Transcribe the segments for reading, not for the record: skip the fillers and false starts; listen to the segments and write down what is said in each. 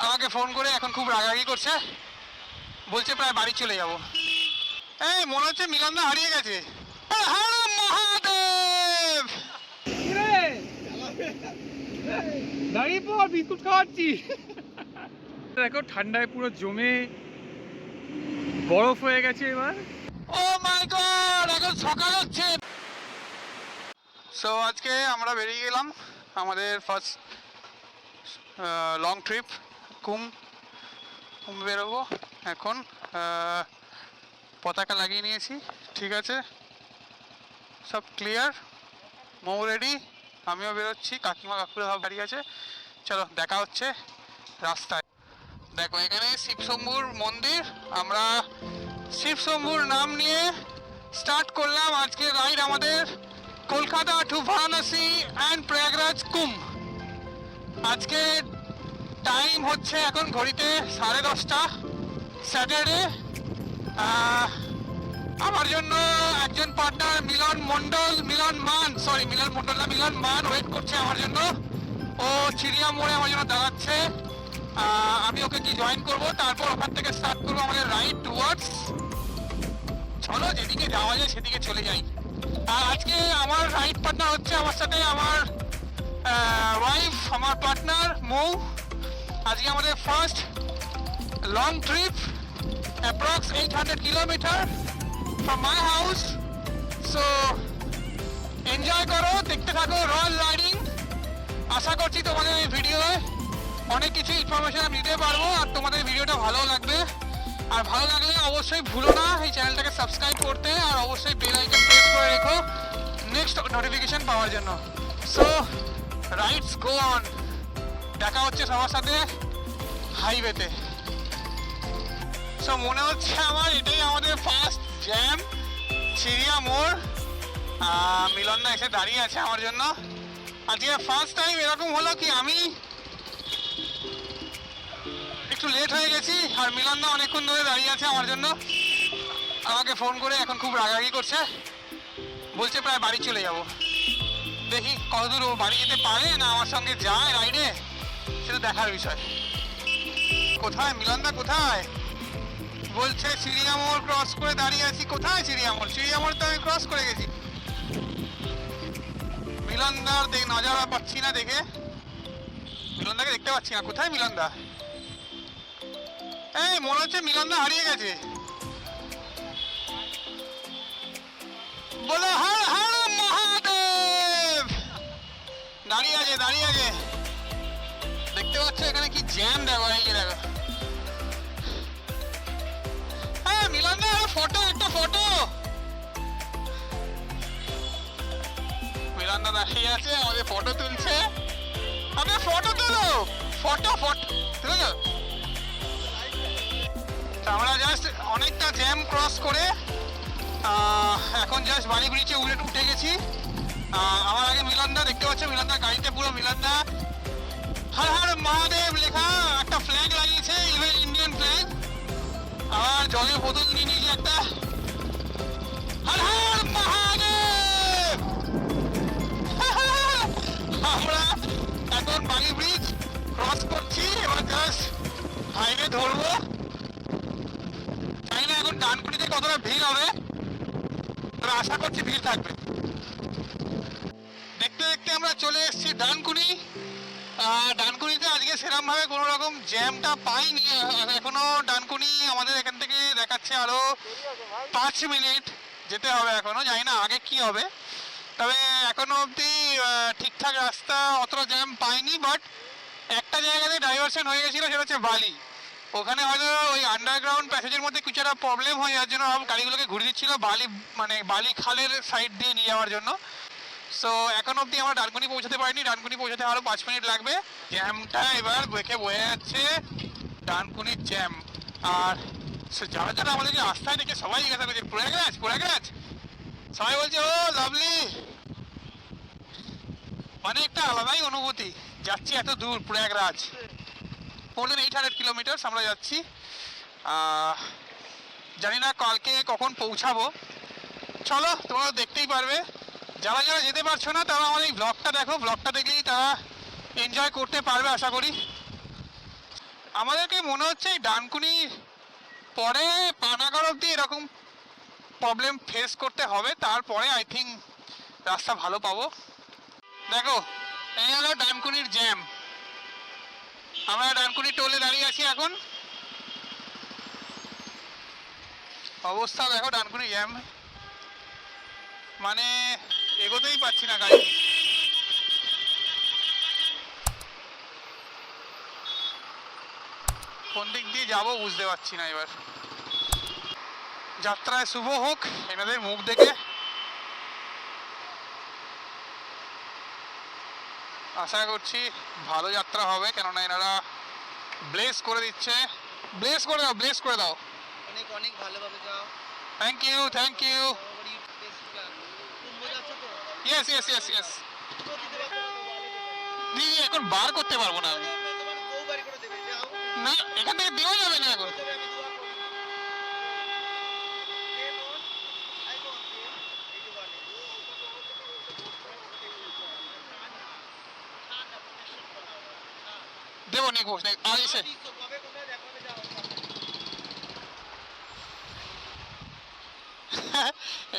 আমাকে ফোন করে এখন খুব রাগারাগি করছে, বলছে প্রায় বাড়ি চলে যাব। এই মনে হচ্ছে মিলনদা হারিয়ে গেছে। হর মহাদেব। দাঁড়িয়ে পর, বিস্কুট খাওয়াচ্ছি। দেখো ঠান্ডায় পুরো জমে বরফ হয়ে গেছে এবার। ও মাই গড, এখন সকাল হচ্ছে। সো আজকে আমরা বেরিয়ে গেলাম আমাদের ফার্স্ট লং ট্রিপ কুম্ভ বেরোবো। এখন পতাকা লাগিয়ে নিয়েছি, ঠিক আছে, সব ক্লিয়ার, মৌ রেডি, আমিও বেরোচ্ছি, কাকিমা কাকুরা সব দাঁড়িয়ে আছে। চলো দেখা হচ্ছে রাস্তায়। দেখো এখানে শিবশম্ভুর মন্দির, আমরা শিবশম্ভুর নাম নিয়ে স্টার্ট করলাম আজকে রাইড আমাদের কলকাতা টু বারাণসী অ্যান্ড প্রয়াগরাজ কুম্ভ। আজকে টাইম হচ্ছে এখন ঘড়িতে 10:30 স্যাটারডে। আমার জন্য একজন পার্টনার মিলন মান ওয়েট করছে আমার জন্য। ও চিড়িয়া মোড়ে আমার জন্য দাঁড়াচ্ছে। আমি ওকে কি জয়েন করব, তারপর ওখান থেকে স্টার্ট করবো আমাদের রাইড টুয়ার্ডস, চলো যেদিকে যাওয়া যায় সেদিকে চলে যাই। আর আজকে আমার রাইড পার্টনার হচ্ছে আমার সাথে আমার ওয়াইফ, আমার পার্টনার মৌ। আজকে আমাদের first long trip, approx 800 kilometre from my house. So enjoy করো, দেখতে থাকো রয়্যাল রাইডিং। আশা করছি তোমাদের এই ভিডিওয়ে অনেক কিছু ইনফরমেশন আমি দিতে পারবো আর তোমাদের ভিডিওটা ভালো লাগবে। আর ভালো লাগলে অবশ্যই ভুলো না এই চ্যানেলটাকে সাবস্ক্রাইব করতে, আর অবশ্যই বেল আইকন প্রেস করে রেখো নেক্সট নোটিফিকেশন পাওয়ার জন্য। সো রাইডস গো অন, দেখা হচ্ছে সবার সাথে হাইওয়েতে। সো মনে হচ্ছে আমার এটাই আমাদের ফার্স্ট জ্যাম, চিড়িয়া মোড়। মিলনদা এসে দাঁড়িয়ে আছে আমার জন্য। আজকে ফার্স্ট টাইম এরকম হলো কি আমি একটু লেট হয়ে গেছি আর মিলনদা অনেকক্ষণ ধরে দাঁড়িয়ে আছে আমার জন্য। আমাকে ফোন করে এখন খুব রাগারাগি করছে, বলছে প্রায় বাড়ি চলে যাব। দেখি কতদূর ও বাড়ি যেতে পারে না আমার সঙ্গে যায় রাইডে, সেটা দেখার বিষয়। কোথায় মিলনদা, কোথায়? বলছে চিড়িয়া মোড় ক্রস করে দাঁড়িয়ে আছি। কোথায় চিড়িয়া মোড়? চিড়িয়া মোড় তো আমি ক্রস করে গেছি। মিলনদার নজারা পাচ্ছি না, দেখে মিলনদাকে দেখতে পাচ্ছি না। কোথায় মিলনদা? এই মনে হচ্ছে মিলনদা হারিয়ে গেছে। বলো হর হর মহাদেব। দাঁড়িয়ে আছে, দাঁড়িয়ে আছে, দেখতে পাচ্ছ এখানে কি জ্যাম। দেখো এই যে দেখো, হ্যাঁ মিলনদা ফটো, একটা ফটো। মিলনদা দাঁড়িয়ে আছে, আমাদের ফটো তুলছে। আমাদের ফটো তোলো, ফটো তুলো। আমরা জাস্ট অনেকটা জ্যাম ক্রস করে এখন জাস্ট বাড়ি ব্রিজে উঠে গেছি। আমার আগে মিলনদা, দেখতে পাচ্ছ মিলনদা গাড়িতে পুরো মিলনদা হর হর মহাদেব লেখা একটা ফ্ল্যাগ লাগিয়েছে, ইভেন ইন্ডিয়ান ফ্ল্যাগ। আর জলের বোতল নিয়ে নিয়েছি একটা, হর হর মহাদেব। আমরা এখন বালি ব্রিজ ক্রস করছি, এবার জাস্ট হাইওয়ে ধরবো। জানি না এখন ডানকুনিতে কতটা ভিড় হবে, তবে আশা করছি ভিড় থাকবে। দেখতে দেখতে আমরা চলে এসেছি ডানকুনি। ডানকুনিতে আজকে সেরকম ভাবে কোনো রকম জ্যামটা পাইনি এখনো। ডানকুনি আমাদের এখান থেকে দেখাচ্ছে আরো 5 মিনিট যেতে হবে এখনো, জানি না আগে কি হবে। তবে এখনো অবধি ঠিকঠাক রাস্তা, অতটা জ্যাম পাইনি। বাট একটা জায়গাতে ডাইভারশন হয়ে গেছিলো, সেটা হচ্ছে বালি। ওখানে হয়তো ওই আন্ডারগ্রাউন্ড প্যাসেজের মধ্যে কিছু একটা প্রবলেম হয়ে যাওয়ার জন্য গাড়িগুলোকে ঘুরে দিচ্ছিল বালি, মানে বালি খালের সাইড দিয়ে নিয়ে যাওয়ার জন্য। সো এখন অবধি আমরা ডানকুনি পৌঁছাতে পারিনি, ডানকুনি পৌঁছাতে আরো 5 মিনিট লাগবে। জ্যামটা এবার দেখে বোঝা যাচ্ছে ডানকুনির জ্যাম। আর যারা যারা আমাদেরকে রাস্তায় দেখে সবাই জিজ্ঞাসা করছে প্রয়াগরাজ, সবাই বলছে ও লাভলি। মানে একটা আলাদাই অনুভূতি, যাচ্ছি এত দূর প্রয়াগরাজ। more than 800 কিলোমিটার আমরা যাচ্ছি। জানি না কালকে কখন পৌঁছাবো, চলো তোমরা দেখতেই পারবে। যারা যারা যেতে পারছো না তারা আমাদের এই ব্লগটা দেখো, ব্লগটা দেখলেই তারা এনজয় করতে পারবে আশা করি। আমাদেরকে মনে হচ্ছে এই ডানকুনি পরে পানাগড় অব্দি এরকম প্রবলেম ফেস করতে হবে, তারপরে আই থিঙ্ক রাস্তা ভালো পাবো। দেখো এই হলো ডানকুনির জ্যাম। আমরা ডানকুনি টোলে দাঁড়িয়ে আছি এখন, অবস্থা দেখো ডানকুনি জ্যাম, মানে এগোতেই পাচ্ছি না গাড়ি। কোন দিক দিয়ে যাবো বুঝতে পারছি না এবার। যাত্রায় শুভ হোক, এনাদের মুখ দেখে আশা করছি ভালো যাত্রা হবে, কেননা এনারা ব্লেস করে দিচ্ছে। ব্লেস করে দাও, ব্লেস করে দাও। অনেক অনেক ভালোভাবে যাও। Thank you, thank you. Kumbh যাচ্ছ তো? Yes yes yes yes. তো দিতে পারবো না, দিদি এখন বার করতে পারবো না আমি। তোমার বউ বাড়ি করে দেবে, যাও। না এখান থেকে দেওয়া যাবে না এখন। তবে আমি দোয়া করি। কে বোন? আই বোন, কে? এই যে বলে। দেবো নি ঘোষ আর এসে তো কবে কোথায় দেখাবে, যাও।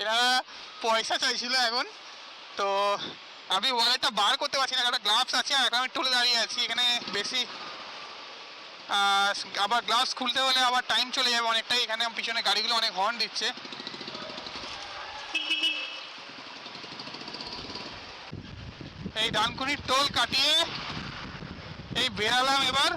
এরা পয়সা চাইছিল এখন, তো আমি ওয়ালেটটা বার করতে পারছি না, কারণ গ্লাভস আছে আর এখন আমি তুলে দাঁড়িয়ে আছি এখানে। বেশি আবার গ্লাভস খুলতে হলে আবার টাইম চলে যাবে অনেকটাই। এখানে পিছনে গাড়িগুলো অনেক হর্ন দিচ্ছে। এই ডানকুনির টোল কাটিয়ে এই বেরালাম এবার।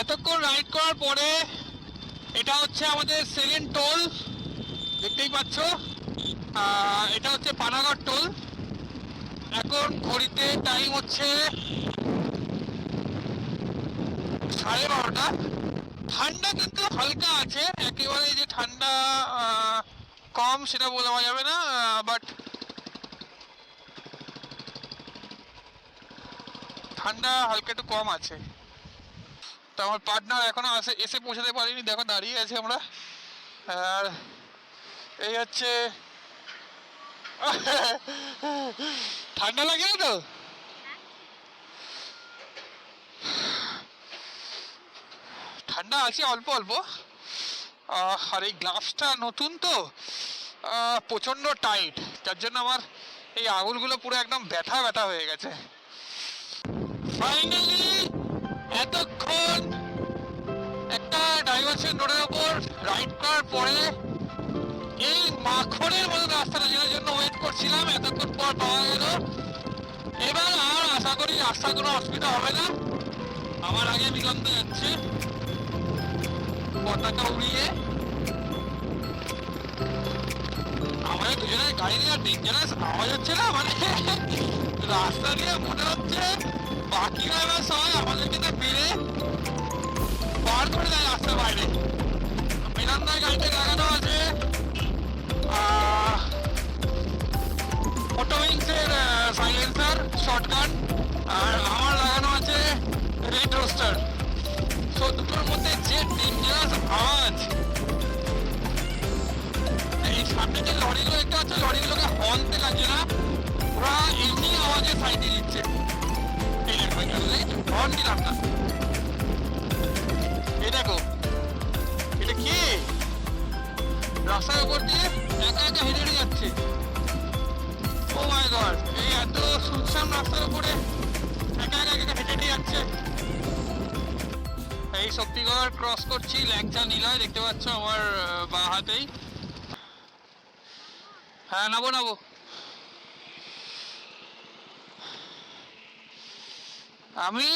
এতক্ষণ রাইড করার পরে এটা হচ্ছে আমাদের সেকেন্ড টোল, দেখতেই পাচ্ছ। এটা হচ্ছে পানাগড় টোল। এখন ঘড়িতে টাইম হচ্ছে 12:30। ঠান্ডা কিন্তু হালকা আছে, একেবারে যে ঠান্ডা কম সেটা বলা যাবে না, বাট ঠান্ডা হালকা একটু কম আছে। তো আমার পার্টনার এখনো এসে পৌঁছাতে পারিনি, দেখো দাঁড়িয়ে আছে আমরা। আর এই হচ্ছে ঠান্ডা লাগে না তো? ঠান্ডা আছে অল্প অল্প। আর এই গ্লাভসটা নতুন তো, প্রচন্ড টাইট, যার জন্য আমার এই আঙুলগুলো পুরো একদম ব্যথা ব্যথা হয়ে গেছে। ফাইনালি এতক্ষণ একটা ডাইভারশন রোডের ওপর রাইড করার পরে এই মাখনের মতো রাস্তাটা যেটার জন্য ওয়েট করছিলাম এতক্ষণ পর পাওয়া গেল। এবার আর আশা করি রাস্তার কোনো অসুবিধা হবে না। আমার আগে দিগন্ত যাচ্ছে পতাকা উড়িয়ে। আমাদের দুজনের গাড়ি নিয়ে ডেঞ্জারাস আওয়াজ হচ্ছে না, মানে রাস্তা দিয়ে মনে হচ্ছে বাকিরা এবার সবাই আমাদেরকে তো বেড়ে বার করে দেয় রাস্তার বাইরে। মিরান্দার গাড়িতে লাগানো আছে অটো উইংসের সাইলেন্সার শর্টগান, আর আমার লাগানো আছে রেড রোস্টার। সো দুটোর মধ্যে যে ডেঞ্জারাস আওয়াজ। এই সামনে যে লরিগুলো দেখতে পাচ্ছ, লরিগুলোকে হর্নতে লাগছে না, ওরা এমনি আওয়াজে সাইডে দিচ্ছে। এই দেখো হর্ন দিলাম না। এই দেখো এটা কি রাস্তার উপর দিয়ে একা একা হেঁটে হেঁটে যাচ্ছে। ও মাই গড, এই এত সুনসান রাস্তার উপরে একা একা হেঁটে হেঁটে যাচ্ছে। এই শক্তিগড় ক্রস করছি, ল্যাংচা নিলয় দেখতে পাচ্ছ আমার বাঁ হাতেই। হ্যাঁ নাবো নাবো। আমি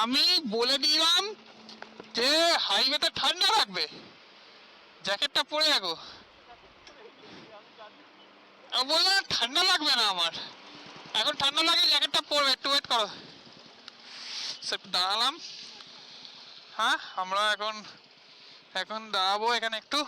আমি বলে দিলাম যে হাইওয়েতে ঠান্ডা লাগবে, জ্যাকেটটা পরে রাখো। বললে ঠান্ডা লাগবে না আমার, এখন ঠান্ডা লাগে জ্যাকেটটা পরবে, একটু ওয়েট করো। একটু দাঁড়ালাম। হ্যাঁ আমরা এখন দাঁড়াবো এখানে একটু,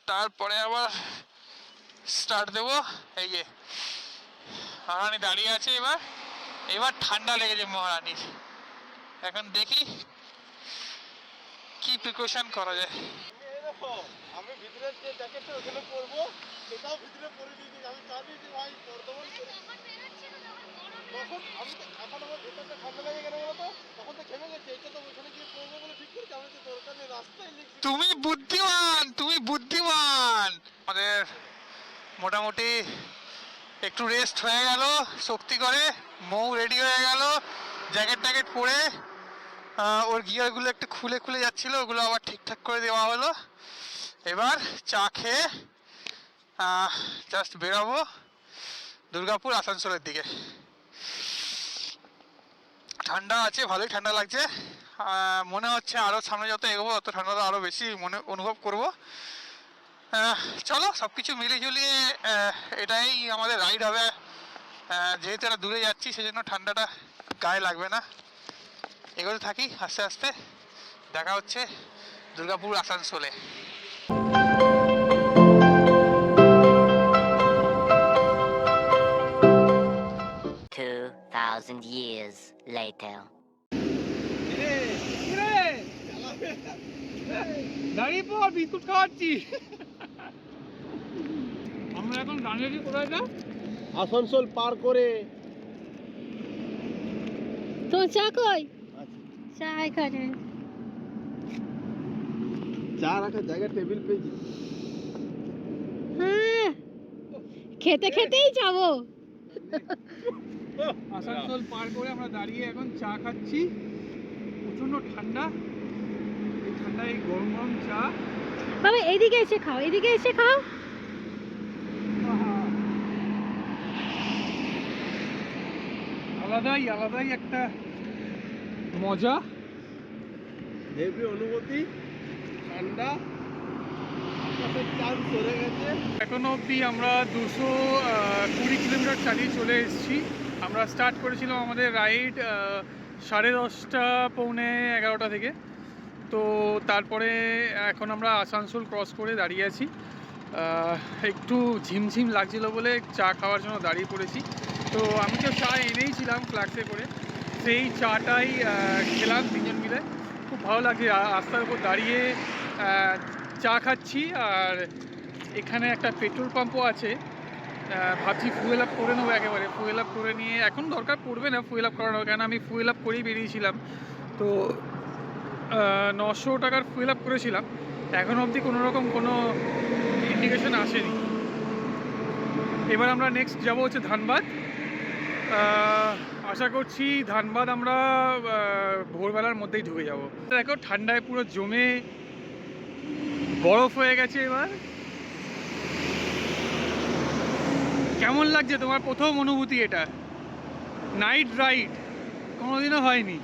তারপরে আবার স্টার্ট দেবো। এই যে মহারানী দাঁড়িয়ে আছে, এবার ঠান্ডা লেগেছে মহারানীর। এখন দেখি কি প্রিকশন করা যায়। আমি ভিতরে যে জ্যাকেটটা ওখানে পরবো, সেটাও ভিতরে পরে দিয়েছি। আমি জানি যে ভাই বর্ধমান করে তখন আমি তো এখন আমার ভেতরটা ঠান্ডা লাগে কেন বলো তো? তখন তো ঘেমে গেছে, এটা তো ওইখানে গিয়ে পড়বো বলে ঠিক করেছি, আমি তো দরকার নেই, রাস্তায় লিখছি। তুমি বুদ্ধিমান, তুমি বুদ্ধিমান। আমাদের মোটামুটি একটু রেস্ট হয়ে গেল, শক্তি করে মৌ রেডি হয়ে গেল জ্যাকেট ট্যাকেট পরে। ওর গিয়ারগুলো একটু খুলে খুলে যাচ্ছিল, ওগুলো আবার ঠিকঠাক করে দেওয়া হলো। এবার চা খেয়ে জাস্ট বেরাবো দুর্গাপুর আসানসোলের দিকে। ঠান্ডা আছে, ভালোই ঠান্ডা লাগছে। মনে হচ্ছে আরও সামনে যত এগোবো তত ঠান্ডাটা আরও বেশি মনে অনুভব করব। চলো সব কিছু মিলিয়ে ঝুলিয়ে এটাই আমাদের রাইড হবে। যেহেতু এটা দূরে যাচ্ছি সেজন্য ঠান্ডাটা গায়ে লাগবে না। এগোতে থাকি আস্তে আস্তে। দেখা হচ্ছে দুর্গাপুর আসানসোলে। 2,000 years later. দাঁড়িয়ে পর, বিস্কুট খাওয়াচ্ছি। আমরা এখন দাঁড়িয়েছি কোথায় না? আসানসোল পার করে। তো চা কই? আচ্ছা, চা এখানে। চা রাখার জায়গা টেবিল পেয়েছি। হ্যাঁ, খেতে খেতেই যাবো। আসানসোল পার করে আমরা দাঁড়িয়ে এখন চা খাচ্ছি। প্রচন্ড ঠান্ডা, এই ঠান্ডায় এই গরম গরম চা। বাবা এদিকে এসে খাও, এদিকে এসে খাও। আলাদাই আলাদাই একটা মজা। হেভি অনুভূতি, ঠান্ডা, আকাশের চাঁদ সরে গেছে। এখনো অবধি আমরা 220 কিলোমিটার চালিয়ে চলে এসেছি। আমরা স্টার্ট করেছিলাম আমাদের রাইড 10:30 পৌনে 11টা থেকে। তো তারপরে এখন আমরা আসানসোল ক্রস করে দাঁড়িয়ে আছি। একটু ঝিমঝিম লাগছিল বলে চা খাওয়ার জন্য দাঁড়িয়ে পড়েছি। তো আমি তো চা এনেইছিলাম ফ্লাক্সে করে, সেই চাটাই খেলাম তিনজন মিলে। খুব ভালো লাগছে রাস্তার উপর দাঁড়িয়ে চা খাচ্ছি। আর এখানে একটা পেট্রোল পাম্পও আছে। ভাবছি ফুয়েল আপ করে নেবো একেবারে। ফুয়েল আপ করে নিয়ে এখন দরকার পড়বে না ফুয়েল আপ করানো, কেন আমি ফুয়েল আপ করেই বেরিয়েছিলাম। তো 900 টাকার ফুয়েল আপ করেছিলাম। এখন অবধি কোনো রকম কোনো ইন্ডিকেশন আসেনি। এবার আমরা নেক্সট যাব হচ্ছে ধানবাদ। আশা করছি ধানবাদ আমরা ভোরবেলার মধ্যেই ঢুকে যাব। দেখো ঠান্ডায় পুরো জমে বরফ হয়ে গেছে। এবার কেমন লাগছে তোমার প্রথম অনুভূতি? এটা নাইট রাইড কোনোদিনও হয়নি,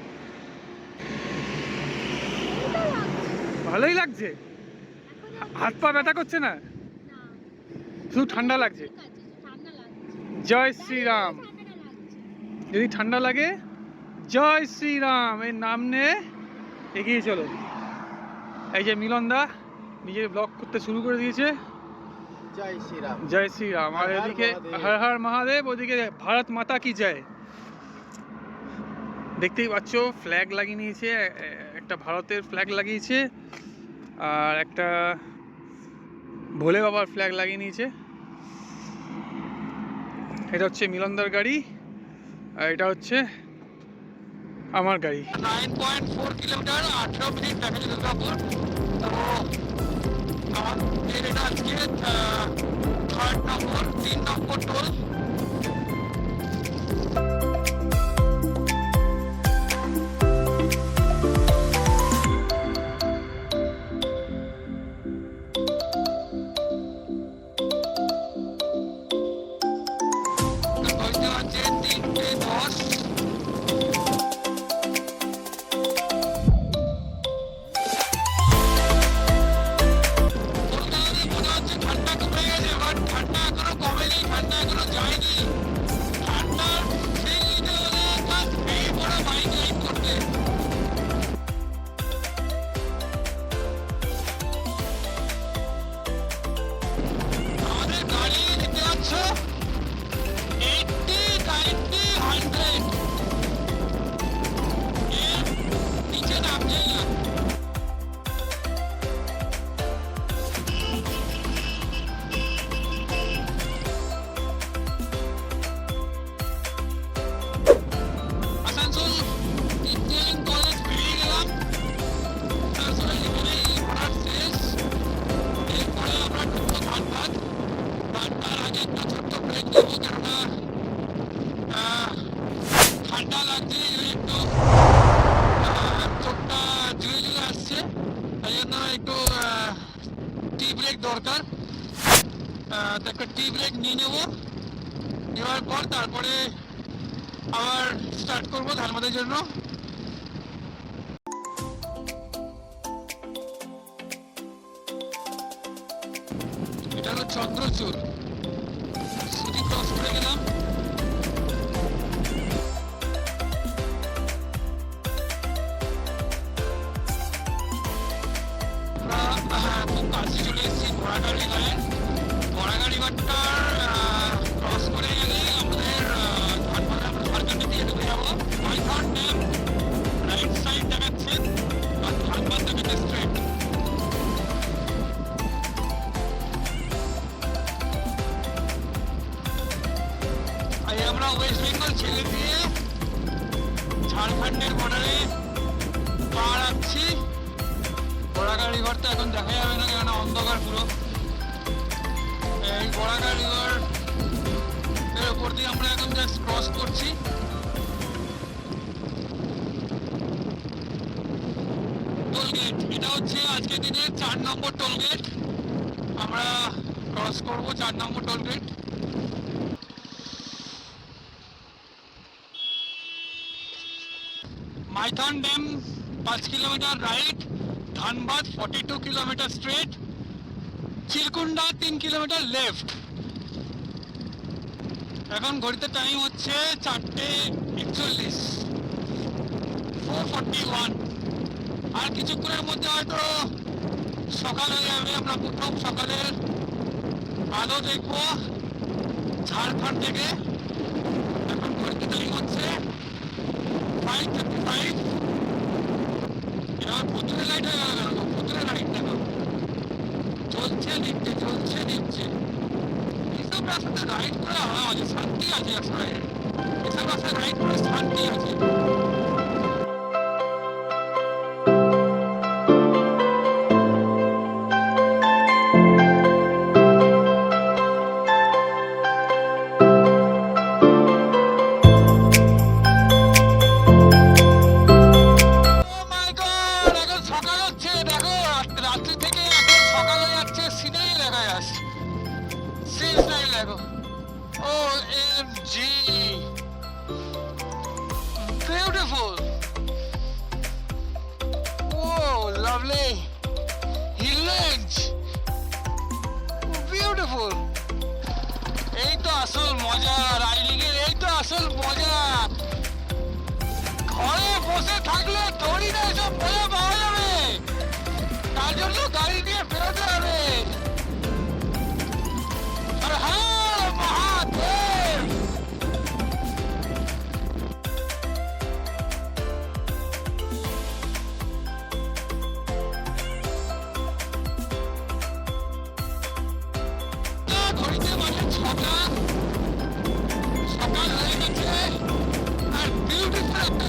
ভালোই লাগছে। হাত পা ব্যথা করছে না, শুধু ঠান্ডা লাগছে। জয় শ্রীরাম। যদি ঠান্ডা লাগে জয় শ্রীরাম এর নাম নিয়ে এগিয়ে চলো। এই যে মিলনদা নিজের ব্লগ করতে শুরু করে দিয়েছে। জয় শ্রীরাম। জয় শ্রীরাম। আর হর হর এদিকে মহাদেব। হর হর মহাদেব, ওদিকে ভারত মাতা কি জয়। দেখতেই পাচ্ছ ফ্ল্যাগ লাগিয়ে নিয়েছে, একটা ভারতের ফ্ল্যাগ লাগিয়েছে আর একটা ভোলে বাবার ফ্ল্যাগ লাগিয়ে নিয়েছে। এটা হচ্ছে মিলনদার গাড়ি আর এটা হচ্ছে আমার গাড়ি। 9.4 কিলোমিটার, 18 মিনিট দেখাচ্ছে দুর্গাপুর। তো আমাদের এটা আজকে 3 নম্বর টোল। বলতে হচ্ছে 3:10। ঠান্ডা কমে গেছে, বাট ঠান্ডা এখনো কমেনি, ঠান্ডা এখনো যায়নি। লাগছে, একটু চোখটা জুড়ে জুড়ে আসছে, তাই জন্য একটু টি ব্রেক দরকার। তো একটা টি ব্রেক নিয়ে নেবো, নেওয়ার পর তারপরে আবার স্টার্ট করবো ধানবাদের জন্য। এটা হলো চন্দ্রচূড়, সিটি ক্রস করে গেলাম। আমরা খুব কাছে চলে এসেছি ঘোড়াগাড়ি ঘাটে। ঘোড়াগাড়ি ঘাটটার ক্রস করে গেলে আমাদের ধানবাদে আমরা ঝাড়খণ্ডে দিয়ে ঢুকে যাবো। মাইথন ড্যাম রাইট সাইড দেখাচ্ছে আর ধানবাদ দেখাচ্ছে স্ট্রেট। আমরা ওয়েস্ট বেঙ্গল ছেড়ে দিয়ে ঝাড়খণ্ডের বর্ডারে পা রাখছি। ঘোড়াগাড়ি ঘরটা এখন দেখা যাবে না, কেন অন্ধকার পুরো। এই ঘোড়াগাড়ি ঘর এর উপর দিয়ে আমরা এখন জাস্ট ক্রস করছি। টোলগেট, এটা হচ্ছে আজকের দিনে 4 নম্বর টোলগেট। আমরা ক্রস করবো 4 নম্বর toll gate. Maithon dam 5 kilometre right, Dhanbad 42 kilometre straight, Chirkunda 3 kilometre left. এখন ঘড়িতে টাইম হচ্ছে 4:41, 4:41। আর কিছুক্ষণের মধ্যে হয়তো সকাল হয়ে যাবে। আমরা প্রথম সকালের আলো দেখবো ঝাড়খণ্ড থেকে। এখন ঘড়িতে টাইম হচ্ছে 5:35। এবার পুতুলের লাইট হয়ে গেল, কেন পুতুলের লাইট দেখো চলছে নিচ্ছে, চলছে নিচ্ছে। এইসব রাস্তাতে রাইড করে আরাম আছে, শান্তি আছে। আসলে এসব রাস্তায় রাইড করে শান্তি আছে। রাত্রি থেকে এখন সকাল হয়ে যাচ্ছে, সিনারি দেখা যাচ্ছে, সিনারি দেখো। ও এম জি, বিউটিফুল। ও লাভলি হিল রেঞ্জ, বিউটিফুল। এই তো আসল মজা রাইডিং এর, এই তো আসল মজা। ঘরে বসে থাকলে দড়ি না এসব মজা পাওয়া যাবে, তার জন্য গাড়ি নিয়ে বেরোতে হবে। আর হ্যাঁ, মহাদেব। ঘড়িতে বাজে 6টা, সকাল হয়ে গেছে। আর বিউটিফুল একটা